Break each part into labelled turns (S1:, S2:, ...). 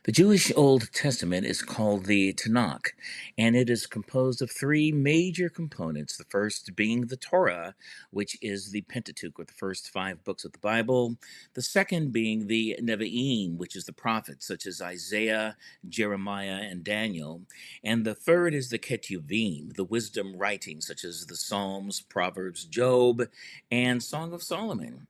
S1: The Jewish Old Testament is called the Tanakh, and it is composed of three major components. The first being the Torah, which is the Pentateuch, or the first five books of the Bible. The second being the Nevi'im, which is the prophets, such as Isaiah, Jeremiah, and Daniel. And the third is the Ketuvim, the wisdom writings, such as the Psalms, Proverbs, Job, and Song of Solomon.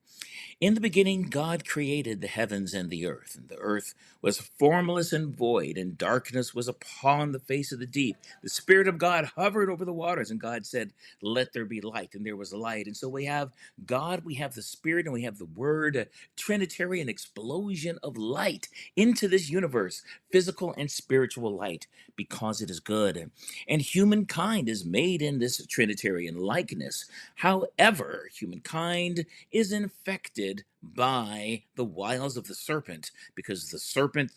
S1: In the beginning, God created the heavens and the earth was formless and void, and darkness was upon the face of the deep. The Spirit of God hovered over the waters, and God said, "Let there be light," and there was light. And so we have God, we have the Spirit, and we have the Word, a Trinitarian explosion of light into this universe, physical and spiritual light, because it is good. And humankind is made in this Trinitarian likeness. However, humankind is infected by the wiles of the serpent, because the serpent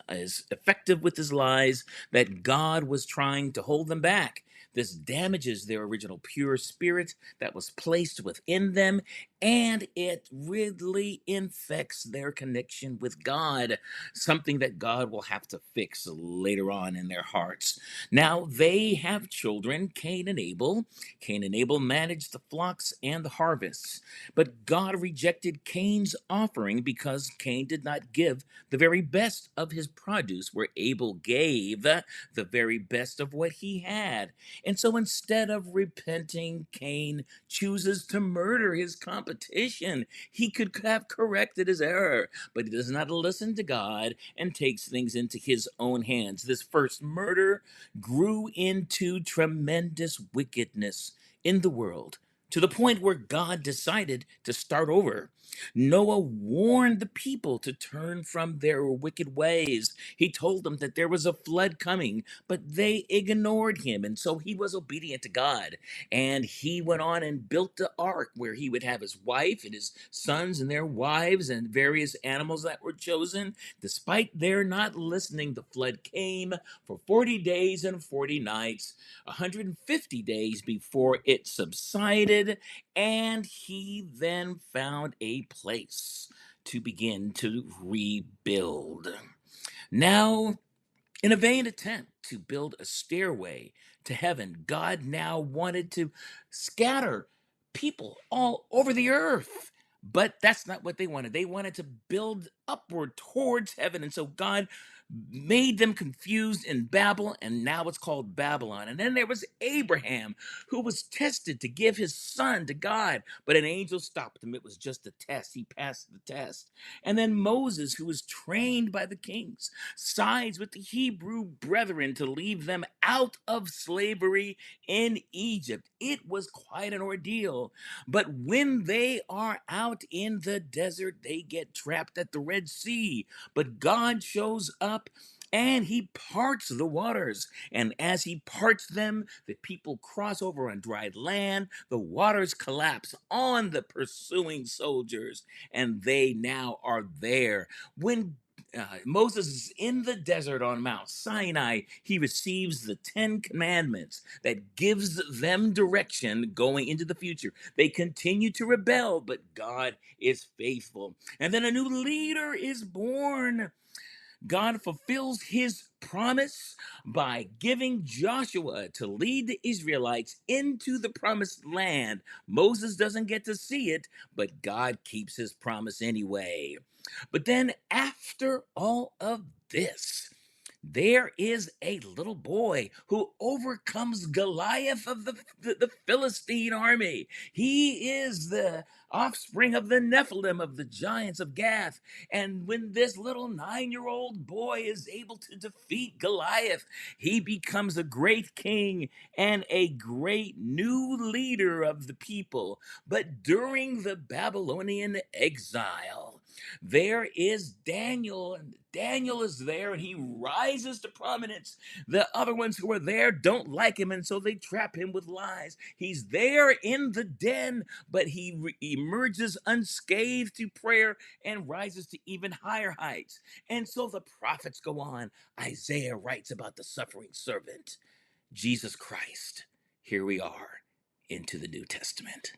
S1: is effective with his lies, that God was trying to hold them back. This damages their original pure spirit that was placed within them, and it really infects their connection with God, something that God will have to fix later on in their hearts. Now, they have children, Cain and Abel. Cain and Abel managed the flocks and the harvests. But God rejected Cain's offering because Cain did not give the very best of his produce, where Abel gave the very best of what he had. And so instead of repenting, Cain chooses to murder his competition. He could have corrected his error, but he does not listen to God and takes things into his own hands. This first murder grew into tremendous wickedness in the world, to the point where God decided to start over. Noah warned the people to turn from their wicked ways. He told them that there was a flood coming, but they ignored him. And so he was obedient to God. And he went on and built the ark, where he would have his wife and his sons and their wives and various animals that were chosen. Despite their not listening, the flood came for 40 days and 40 nights, 150 days before it subsided, and he then found a place to begin to rebuild. Now, in a vain attempt to build a stairway to heaven, God now wanted to scatter people all over the earth. But that's not what they wanted. They wanted to build upward towards heaven. And so God made them confused in Babel, and now it's called Babylon. And then there was Abraham, who was tested to give his son to God, but an angel stopped him. It was just a test. He passed the test. And then Moses, who was trained by the kings, sides with the Hebrew brethren to leave them out of slavery in Egypt. It was quite an ordeal. But when they are out in the desert, they get trapped at the Red Sea. But God shows up and he parts the waters. And as he parts them, the people cross over on dry land. The waters collapse on the pursuing soldiers, and they now are there. When Moses is in the desert on Mount Sinai, he receives the 10 commandments that gives them direction going into the future. They continue to rebel, but God is faithful. And then a new leader is born. God fulfills his promise by giving Joshua to lead the Israelites into the promised land. Moses doesn't get to see it, but God keeps his promise anyway. But then, after all of this, there is a little boy who overcomes Goliath of the Philistine army. He is the offspring of the Nephilim, of the giants of Gath. And when this little 9-year-old boy is able to defeat Goliath, he becomes a great king and a great new leader of the people. But during the Babylonian exile, there is Daniel, and Daniel is there, and he rises to prominence. The other ones who are there don't like him, and so they trap him with lies. He's there in the den, but he emerges unscathed to prayer and rises to even higher heights. And so the prophets go on. Isaiah writes about the suffering servant, Jesus Christ. Here we are into the New Testament.